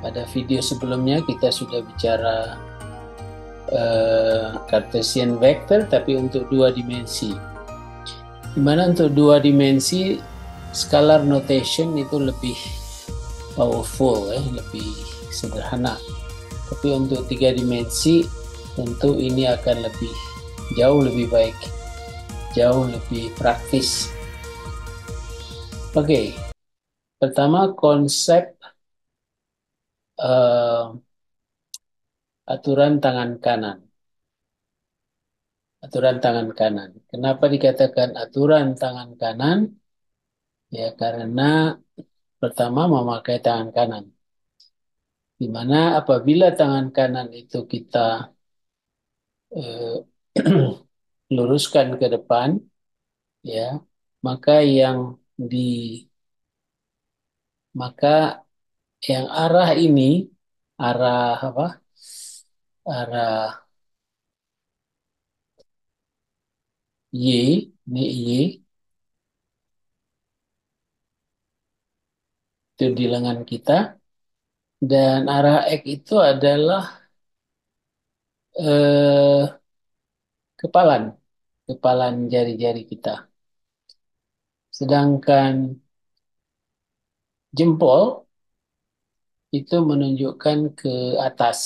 Pada video sebelumnya kita sudah bicara Cartesian vector tapi untuk dua dimensi. Dimana untuk dua dimensi scalar notation itu lebih powerful, lebih sederhana. Tapi untuk tiga dimensi tentu ini akan jauh lebih baik, jauh lebih praktis. Oke, pertama konsep aturan tangan kanan. Aturan tangan kanan. Kenapa dikatakan aturan tangan kanan? Ya karena pertama memakai tangan kanan. Di mana apabila tangan kanan itu kita eh, luruskan ke depan, ya, maka di maka yang arah ini, arah apa? Arah Y, ini Y, itu di lengan kita, dan arah X itu adalah eh, kepalan, kepalan jari-jari kita. Sedangkan jempol itu menunjukkan ke atas,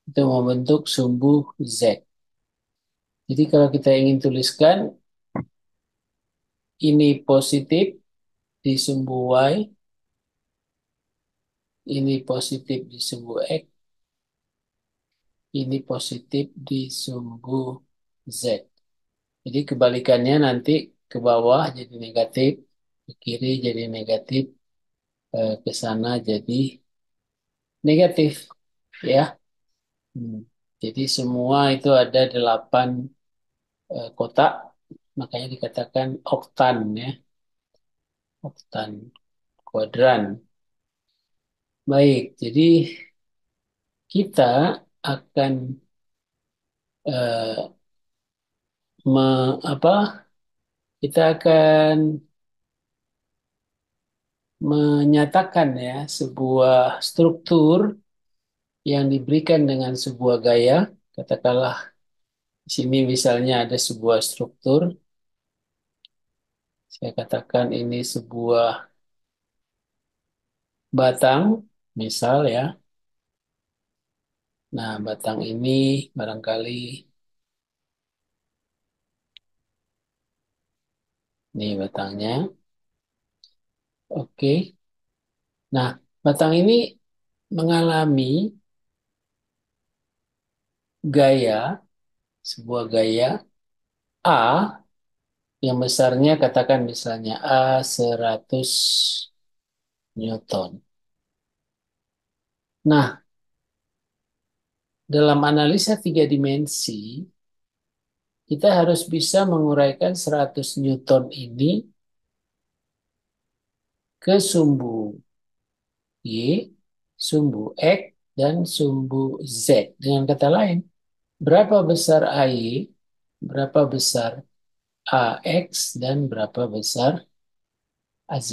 itu membentuk sumbu Z. Jadi kalau kita ingin tuliskan ini positif di sumbu Y, ini positif di sumbu X, ini positif di sumbu Z. Jadi kebalikannya nanti ke bawah jadi negatif, ke kiri jadi negatif, ke sana jadi negatif, ya. Hmm. Jadi semua itu ada 8 kotak, makanya dikatakan oktan, ya, oktan kuadran. Baik, jadi kita akan eh, apa? Kita akan menyatakan ya sebuah struktur yang diberikan dengan sebuah gaya. Katakanlah di sini misalnya ada sebuah struktur. Saya katakan ini sebuah batang, misal ya. Nah, batang ini barangkali ini batangnya. Oke. Nah, batang ini mengalami gaya, sebuah gaya A yang besarnya katakan misalnya A 100 Newton. Nah, dalam analisa tiga dimensi, kita harus bisa menguraikan 100 Newton ini ke sumbu Y, sumbu X, dan sumbu Z. Dengan kata lain, berapa besar AY, berapa besar AX, dan berapa besar AZ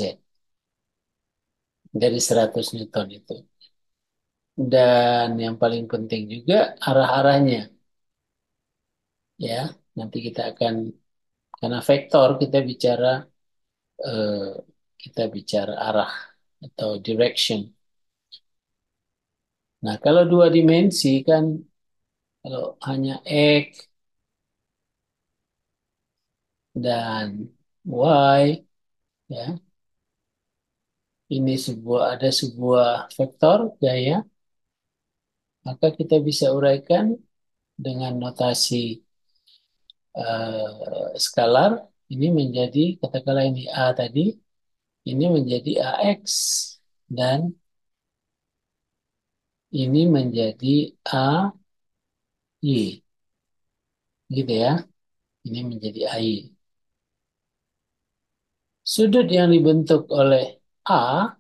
dari 100 Newton itu. Dan yang paling penting juga arah-arahnya. Ya, nanti karena vektor eh, kita bicara arah atau direction. Nah, kalau dua dimensi kan, kalau hanya X dan Y, ya, ini ada sebuah vektor gaya, maka kita bisa uraikan dengan notasi skalar, ini menjadi, katakanlah ini A tadi, ini menjadi AX, dan ini menjadi AY, gitu ya. Ini menjadi AY. Sudut yang dibentuk oleh A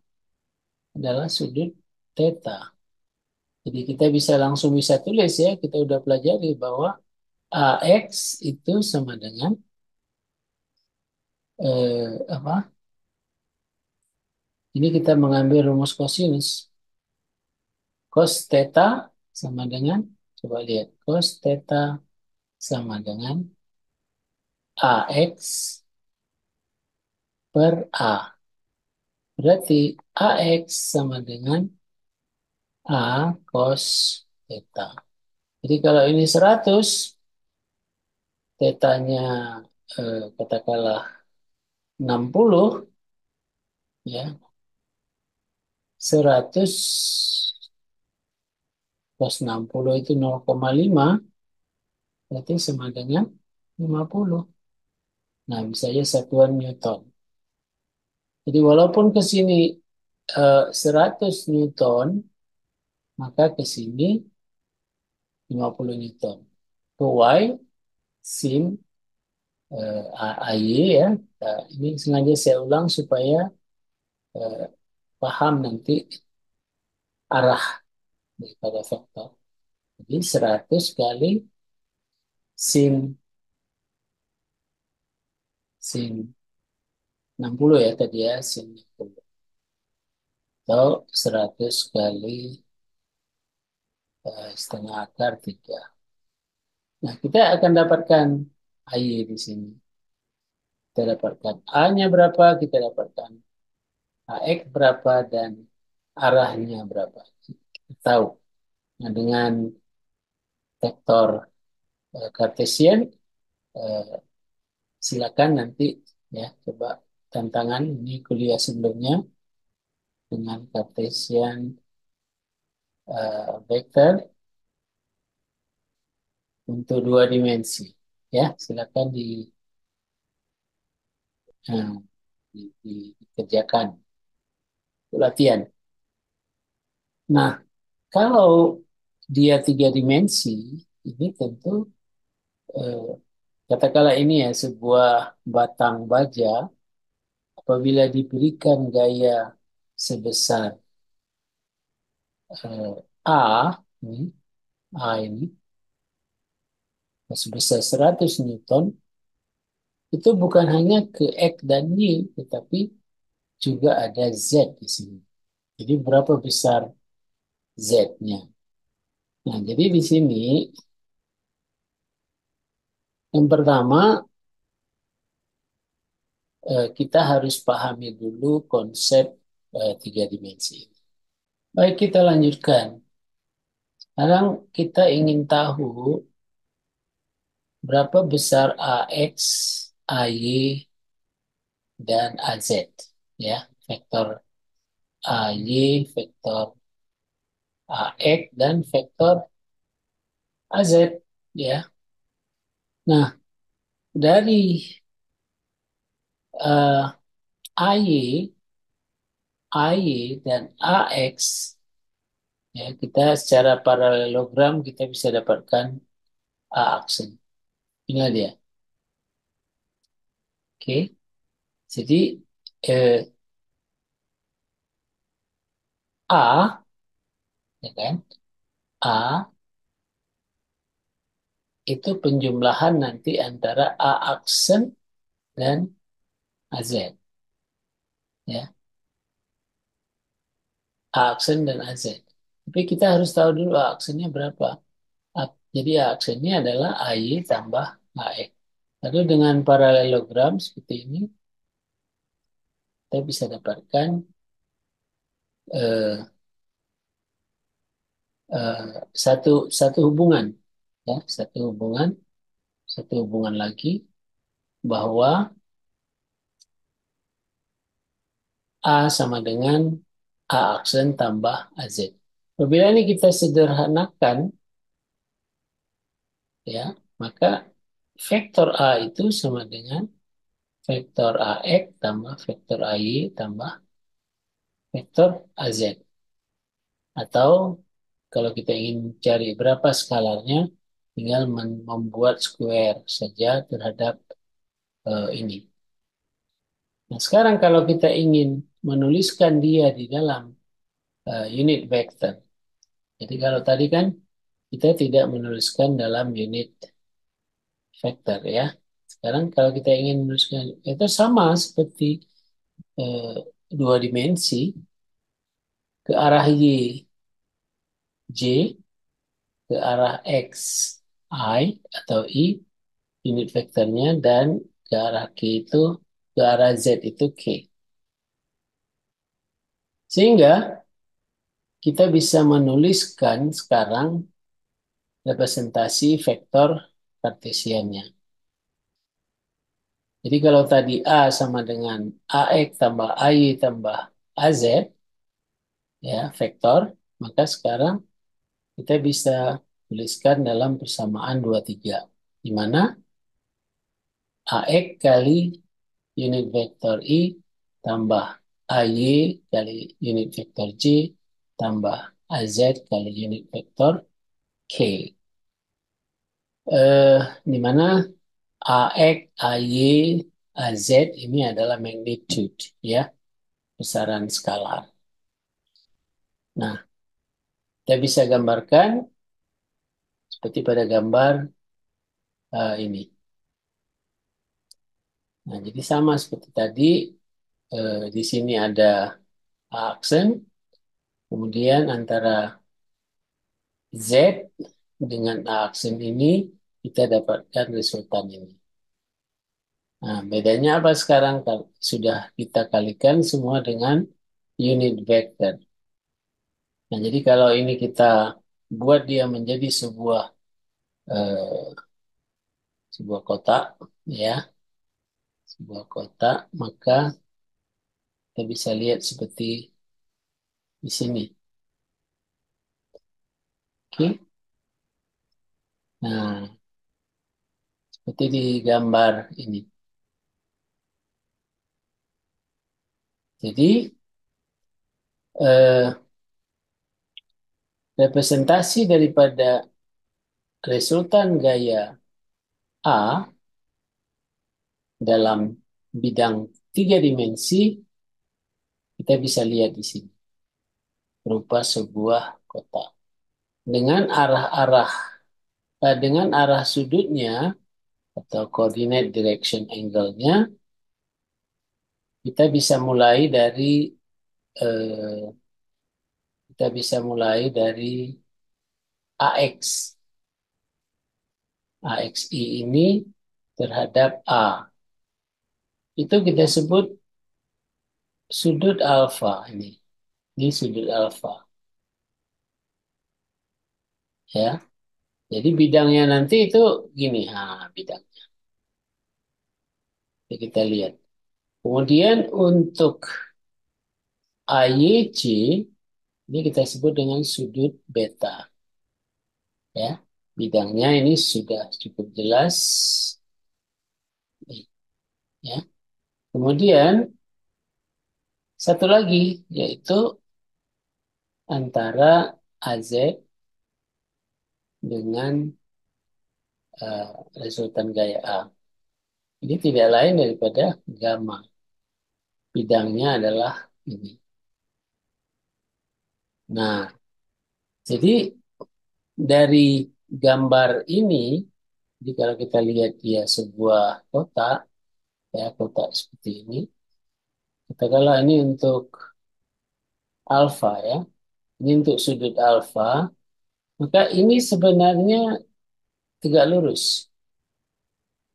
adalah sudut theta. Jadi kita bisa tulis ya, kita udah pelajari bahwa AX itu sama dengan apa? Ini kita mengambil rumus kosinus. Cos theta sama dengan, coba lihat, cos theta sama dengan AX per A. Berarti AX sama dengan A cos theta. Jadi kalau ini 100, tetanya katakanlah 60, ya, 100 cos 60 itu 0,5, berarti sama dengan 50. Nah, misalnya satuan Newton. Jadi walaupun ke sini 100 Newton, maka ke sini 50 Newton. Ke Y, sin AY, ya. Nah, ini sengaja saya ulang supaya eh, paham nanti arah daripada vektor. Jadi 100 kali sin sin 60, ya tadi, ya, sin 60. Atau 100 kali setengah akar 3. Nah, kita akan dapatkan AY di sini. Kita dapatkan A-nya berapa, kita dapatkan AX berapa, dan arahnya berapa. Kita tahu. Nah, dengan vektor Cartesian, eh, silakan nanti, ya, coba tantangan ini kuliah sebelumnya dengan Cartesian vector untuk 2 dimensi. Ya, silakan eh, dikerjakan latihan. Nah, kalau dia 3 dimensi, ini tentu eh, katakanlah ini, ya, sebuah batang baja apabila diberikan gaya sebesar A, ini, A ini sebesar 100 Newton, itu bukan hanya ke X dan Y, tetapi juga ada Z di sini. Jadi berapa besar Z-nya? Nah, jadi di sini yang pertama kita harus pahami dulu konsep 3 dimensi. Baik, kita lanjutkan. Sekarang kita ingin tahu berapa besar AX, AY, dan AZ. Ya, vektor AY, vektor AX, dan vektor AZ. Ya. Nah, dari eh, AY, AY, dan AX, ya, kita secara paralelogram kita bisa dapatkan A aksen. Ini dia. Oke. Jadi eh, A, ya kan? A itu penjumlahan nanti antara A aksen dan AZ, ya. A aksen dan AZ. Tapi kita harus tahu dulu A aksennya berapa. Jadi A aksennya adalah AY tambah AX. Lalu dengan paralelogram seperti ini, kita bisa dapatkan eh, eh, satu satu hubungan, ya, satu hubungan lagi, bahwa A sama dengan A aksen tambah AZ. Apabila ini kita sederhanakan, ya, maka vektor A itu sama dengan vektor AX tambah vektor AY tambah vektor AZ. Atau kalau kita ingin cari berapa skalarnya, tinggal membuat square saja terhadap ini. Nah, sekarang kalau kita ingin menuliskan dia di dalam unit vector. Jadi kalau tadi kan kita tidak menuliskan dalam unit vector, ya. Sekarang kalau kita ingin menuliskan itu sama seperti eh, 2 dimensi, ke arah Y ke arah X, I atau I, unit vektornya, dan ke arah K itu, ke arah Z itu K. Sehingga kita bisa menuliskan sekarang representasi vektor kartesiannya. Jadi kalau tadi A sama dengan AX tambah AY tambah AZ, ya, vektor, maka sekarang kita bisa tuliskan dalam persamaan 23, di mana AX kali unit vektor I tambah AY kali unit vektor J tambah AZ kali unit vektor K. Di mana AX, AY, AZ ini adalah magnitude, ya, besaran skalar. Nah, kita bisa gambarkan seperti pada gambar ini. Nah, jadi sama seperti tadi, di sini ada aksen, kemudian antara Z dengan aksen ini kita dapatkan resultan ini. Nah, bedanya apa sekarang? Sudah kita kalikan semua dengan unit vector. Nah, jadi kalau ini kita buat dia menjadi eh, sebuah kotak, ya, sebuah kotak, maka kita bisa lihat seperti di sini. Oke. Nah, seperti di gambar ini. Jadi, eh, representasi daripada resultan gaya A dalam bidang tiga dimensi, kita bisa lihat di sini. Berupa sebuah kotak. Dengan dengan arah sudutnya, atau coordinate direction angle-nya, kita bisa mulai dari eh, kita bisa mulai dari AX. AXI ini terhadap A. Itu kita sebut sudut alfa ini. Ini sudut alfa. Ya. Jadi bidangnya nanti itu gini. Nah, bidang. Jadi kita lihat. Kemudian untuk AYC, ini kita sebut dengan sudut beta. Ya. Bidangnya ini sudah cukup jelas. Ya. Kemudian satu lagi, yaitu antara AZ dengan eh, resultan gaya A. Ini tidak lain daripada gamma. Bidangnya adalah ini. Nah, jadi dari gambar ini, jadi kalau kita lihat dia sebuah kotak, ya, kotak seperti ini, katakanlah ini untuk alfa, ya, ini untuk sudut alfa, maka ini sebenarnya tegak lurus,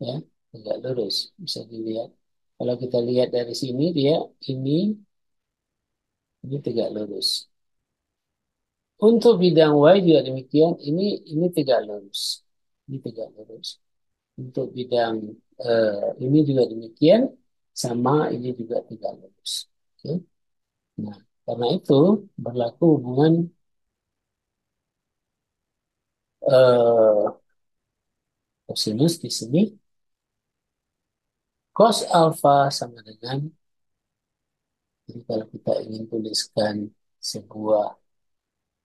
ya, tegak lurus, bisa dilihat. Kalau kita lihat dari sini, dia ini tegak lurus. Untuk bidang Y juga demikian, ini tegak lurus, ini tegak lurus. Untuk bidang ini juga demikian, sama ini juga tegak lurus. Oke. Nah, karena itu berlaku hubungan eh, kosinus di sini, cos alfa sama dengan, jadi kalau kita ingin tuliskan sebuah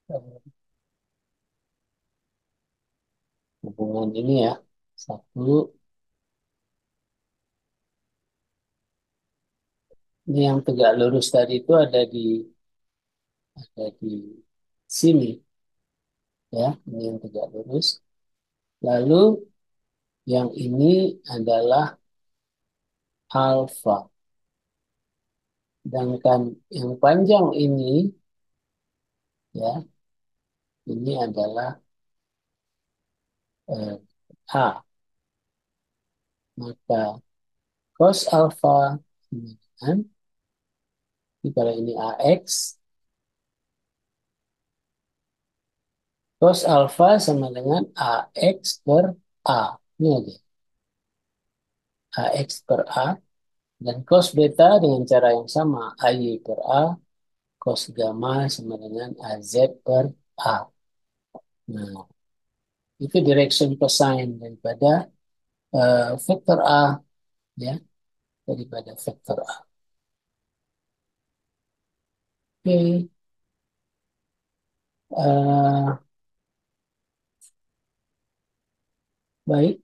eh, hubungan ini, ya, satu, ini yang tegak lurus tadi itu ada di sini, ya, ini yang tegak lurus. Lalu yang ini adalah alfa. Sedangkan yang panjang ini, ya, ini adalah A. Maka cos alfa sama dengan, jadi kalau ini AX, cos alfa sama dengan AX per A. Ini aja, AX per A. Dan cos beta dengan cara yang sama, AY per A. Cos gamma sama dengan AZ per A. Nah, itu direction cosine daripada vektor A, ya, daripada vektor A. Oke, eh, baik.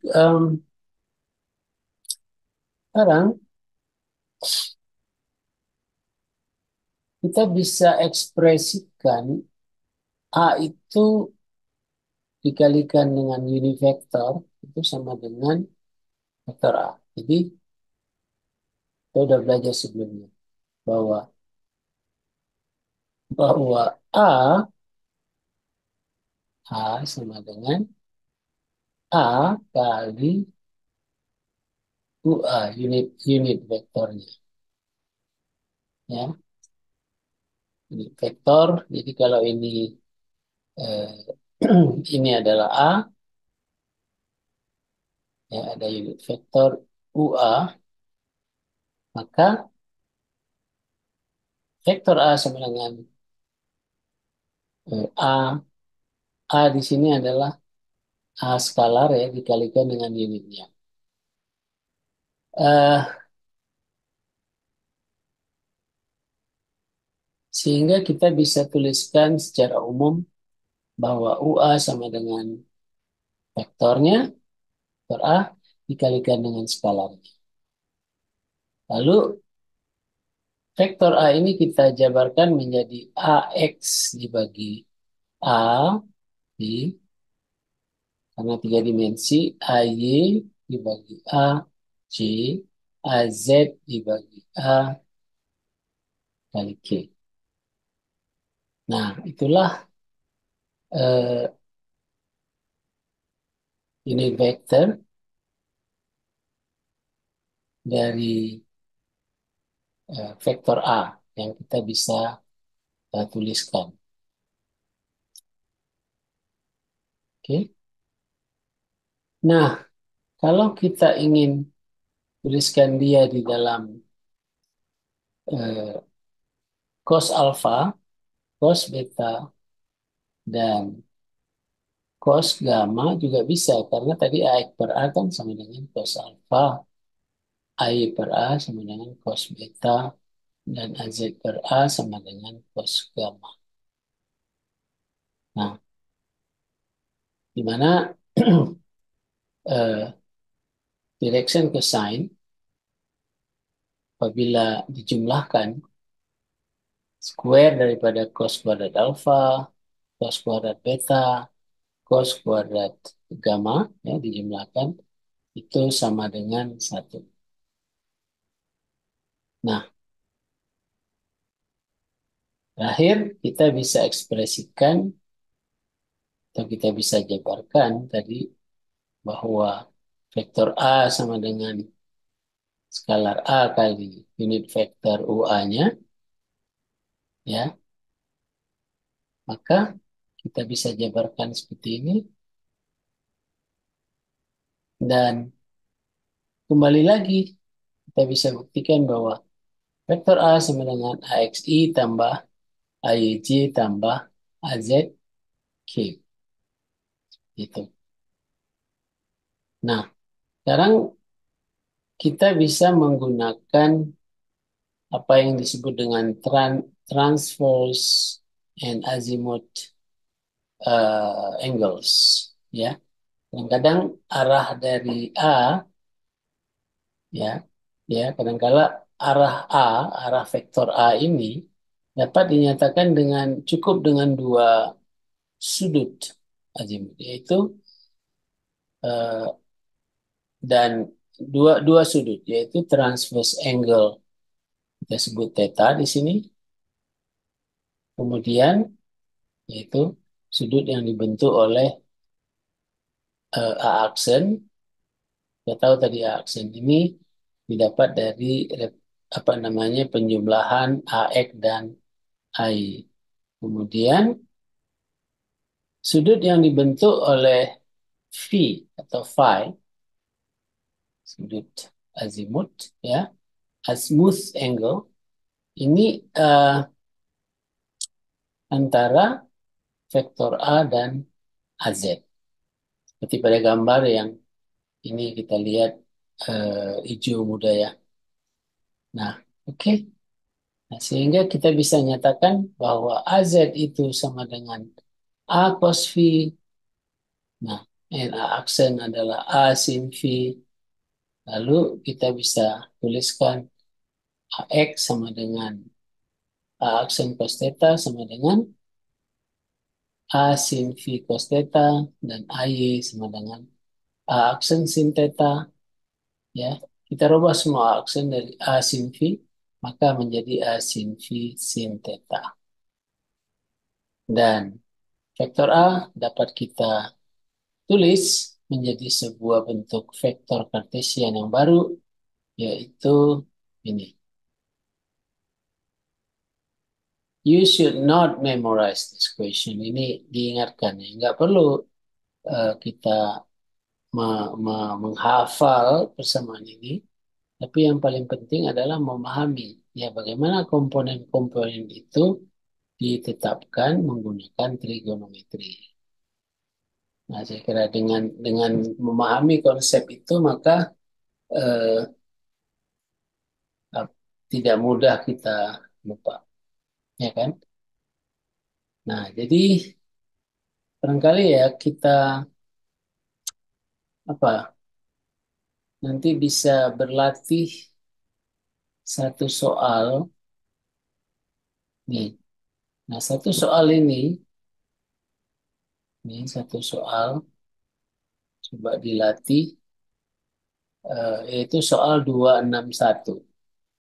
Sekarang kita bisa ekspresikan A itu dikalikan dengan unit vektor itu sama dengan vektor A. Jadi kita udah belajar sebelumnya bahwa bahwa A sama dengan A kali UA, unit vektornya, ya. Unit vektor. Jadi kalau ini eh, ini adalah A, ya, ada unit vektor UA, maka vektor A sama dengan A di sini adalah A skalar, ya, dikalikan dengan unitnya. Eh, Sehingga kita bisa tuliskan secara umum bahwa UA sama dengan vektornya, vektor A, dikalikan dengan skalarnya. Lalu vektor A ini kita jabarkan menjadi AX dibagi A, di, karena tiga dimensi, AY dibagi A, C, AZ dibagi A kali K. Nah, itulah eh, unit vektor dari vektor A yang kita bisa tuliskan. Oke. Nah, kalau kita ingin tuliskan dia di dalam eh, cos alfa, cos beta, dan cos gamma juga bisa, karena tadi AX per A kan sama dengan cos alfa, AY per A sama dengan cos beta, dan AZ per A sama dengan cos gamma. Nah, di mana eh, direction cosine apabila dijumlahkan square daripada cos kuadrat alfa, cos kuadrat beta, cos kuadrat gamma, ya, dijumlahkan itu sama dengan 1. Nah, terakhir kita bisa ekspresikan atau kita bisa jabarkan tadi bahwa vektor A sama dengan skalar A kali unit vektor UA-nya, ya, maka kita bisa jabarkan seperti ini. Dan kembali lagi, kita bisa buktikan bahwa vektor A sama dengan AXI tambah AYJ tambah AZK. Gitu. Nah, sekarang kita bisa menggunakan apa yang disebut dengan transverse and azimuth angles. Ya, kadang-kadang arah dari A, ya, ya, kadang-kala arah vektor A ini dapat dinyatakan dengan cukup dengan dua sudut azimut, yaitu eh, dan dua sudut, yaitu transverse angle kita sebut theta di sini, kemudian yaitu sudut yang dibentuk oleh A aksen. Kita tahu tadi A aksen ini didapat dari apa namanya penjumlahan AX dan AI. Kemudian sudut yang dibentuk oleh V atau phi, sudut azimut ya, azimuth angle ini antara vektor A dan AZ. Seperti pada gambar yang ini kita lihat hijau muda ya. Nah, oke. Nah, sehingga kita bisa nyatakan bahwa AZ itu sama dengan A cos V. Nah, A aksen adalah A sin V. Lalu kita bisa tuliskan AX sama dengan A aksen cos theta sama dengan A sin V cos theta dan AY sama dengan A aksen sin theta ya. Kita rubah semua aksen dari A sin V maka menjadi A sin V sin theta. Dan vektor A dapat kita tulis menjadi sebuah bentuk vektor kartesian yang baru yaitu ini. You should not memorize this question. Ini diingatkan ya. Nggak perlu kita menghafal persamaan ini, tapi yang paling penting adalah memahami ya bagaimana komponen-komponen itu ditetapkan menggunakan trigonometri. Nah, saya kira dengan memahami konsep itu maka eh, tidak mudah kita lupa, ya kan? Nah, jadi barangkali ya kita apa nanti bisa berlatih satu soal nih. Nah, satu soal ini satu soal coba dilatih yaitu soal 261.